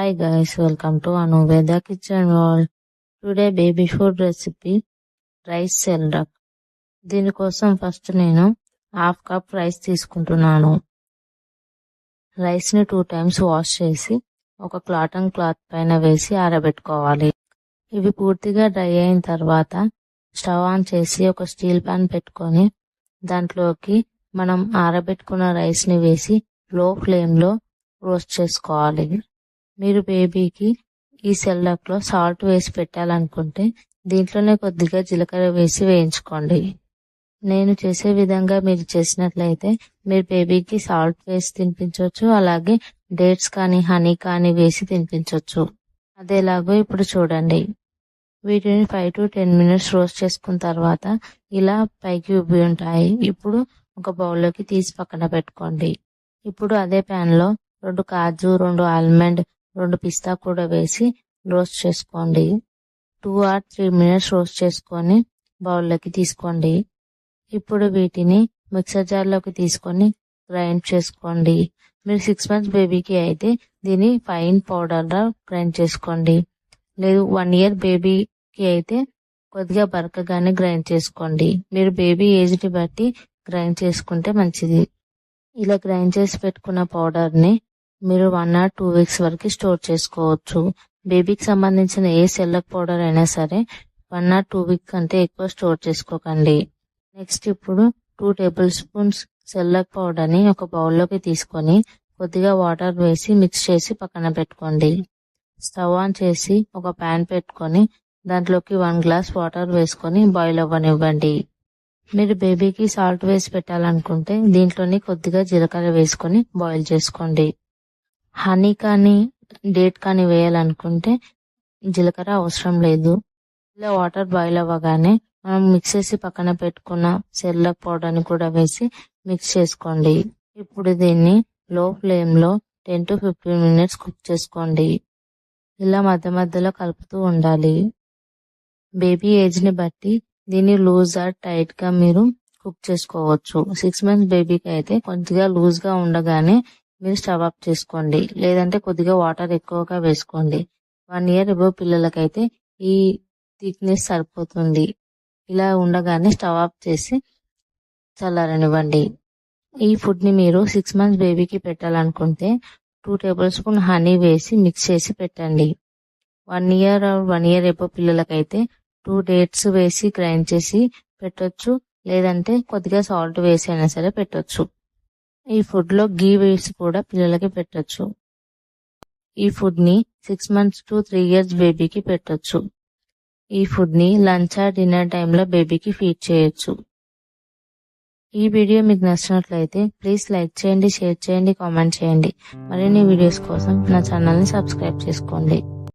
Hi guys, welcome to Anuveda Kitchen World. Today baby food recipe rice సెల్రక్. దీనికోసం first నేను half cup rice తీసుకుంటున్నాను. Rice ని 2 times wash చేసి ఒక cotton cloth పైన వేసి ఆరబెట్టుకోవాలి. ఇవి పూర్తిగా డ్రై అయిన తర్వాత స్టవ్ ఆన్ చేసి ఒక స్టీల్ పాన్ పెట్టుకొని దాంట్లోకి మనం ఆరబెట్టుకున్న రైస్ ని వేసి లో ఫ్లేమ్ లో రోస్ట్ చేసుకోవాలి. మీరు బేబీకి ఈ సెల్రక్ లో సాల్ట్ వేసి పెట్టాలనుకుంటే దీంట్లోనే కొద్దిగా జీలకర్ర వేసి వేయించుకోండి. నేను చేసే విధంగా మీరు చేసినట్లయితే మీరు బేబీకి సాల్ట్ వేసి తినిపించవచ్చు, అలాగే డేట్స్ కానీ హనీ కానీ వేసి తినిపించవచ్చు. అదేలాగో ఇప్పుడు చూడండి. వీటిని 5 to 10 minutes రోస్ట్ చేసుకున్న తర్వాత ఇలా పైకి ఉబ్బి ఉంటాయి. ఇప్పుడు ఒక బౌల్లోకి తీసి పక్కన పెట్టుకోండి. ఇప్పుడు అదే ప్యాన్ లో 2 కాజు, 2 ఆల్మండ్, 2 పిస్తా కూడా వేసి రోస్ట్ చేసుకోండి. 2 or 3 minutes రోస్ట్ చేసుకొని బౌల్లోకి తీసుకోండి. ఇప్పుడు వీటిని మిక్సర్ జార్లోకి తీసుకొని గ్రైండ్ చేసుకోండి. మీరు 6 months బేబీకి అయితే దీన్ని ఫైన్ పౌడర్గా గ్రైండ్ చేసుకోండి. లేదు 1 year బేబీకి అయితే కొద్దిగా బరకగానే గ్రైండ్ చేసుకోండి. మీరు బేబీ ఏజ్ని బట్టి గ్రైండ్ చేసుకుంటే మంచిది. ఇలా గ్రైండ్ చేసి పెట్టుకున్న పౌడర్ని మీరు 1 or 2 weeks వరకు స్టోర్ చేసుకోవచ్చు. బేబీకి సంబంధించిన ఏ సెల్రక్ పౌడర్ అయినా సరే 1 or 2 weeks కంటే ఎక్కువ స్టోర్ చేసుకోకండి. నెక్స్ట్ ఇప్పుడు 2 tablespoons సెల్రక్ పౌడర్ని ఒక బౌల్లోకి తీసుకొని కొద్దిగా వాటర్ వేసి మిక్స్ చేసి పక్కన పెట్టుకోండి. స్టవ్ ఆన్ చేసి ఒక ప్యాన్ పెట్టుకొని దాంట్లోకి 1 glass వాటర్ వేసుకొని బాయిల్ అవ్వనివ్వండి. మీరు బేబీకి సాల్ట్ వేసి పెట్టాలనుకుంటే దీంట్లోని కొద్దిగా జీలకర్ర వేసుకొని బాయిల్ చేసుకోండి. హనీ కానీ డేట్ కానీ వేయాలనుకుంటే జీలకర్ర అవసరం లేదు. ఇలా వాటర్ బాయిల్ అవ్వగానే మనం మిక్స్ చేసి పక్కన పెట్టుకున్న సెల్రక్ పౌడర్ని కూడా వేసి మిక్స్ చేసుకోండి. ఇప్పుడు దీన్ని లో ఫ్లేమ్ లో 10 to 15 minutes కుక్ చేసుకోండి. ఇలా మధ్య మధ్యలో కలుపుతూ ఉండాలి. బేబీ ఏజ్ ని బట్టి దీన్ని లూజ్ ఆర్ టైట్ గా మీరు కుక్ చేసుకోవచ్చు. 6 months బేబీకి అయితే కొద్దిగా లూజ్ గా ఉండగానే మీరు స్టవ్ ఆఫ్ చేసుకోండి, లేదంటే కొద్దిగా వాటర్ ఎక్కువగా వేసుకోండి. 1 year అబోవ్ పిల్లలకైతే ఈ థిక్నెస్ సరిపోతుంది. ఇలా ఉండగానే స్టవ్ ఆఫ్ చేసి చల్లారనివ్వండి. ఈ ఫుడ్ ని మీరు 6 months బేబీకి పెట్టాలనుకుంటే 2 tablespoons హనీ వేసి మిక్స్ చేసి పెట్టండి. 1 year or 1 year అబోవ్ పిల్లలకైతే 2 dates వేసి గ్రైండ్ చేసి పెట్టొచ్చు, లేదంటే కొద్దిగా సాల్ట్ వేసి అయినా సరే పెట్టొచ్చు. ఈ ఫుడ్ లో గీ వేసి కూడా పిల్లలకి పెట్టొచ్చు. ఈ ఫుడ్ ని 6 months to 3 years బేబీకి పెట్టొచ్చు. ఈ ఫుడ్ ని లంచ్ ఆర్ డిన్నర్ టైంలో బేబీకి ఫీడ్ చేయొచ్చు. ఈ వీడియో మీకు నచ్చినట్లయితే ప్లీజ్ లైక్ చేయండి, షేర్ చేయండి, కామెంట్ చేయండి. మరిన్ని వీడియోస్ కోసం నా ఛానల్ని సబ్స్క్రైబ్ చేసుకోండి.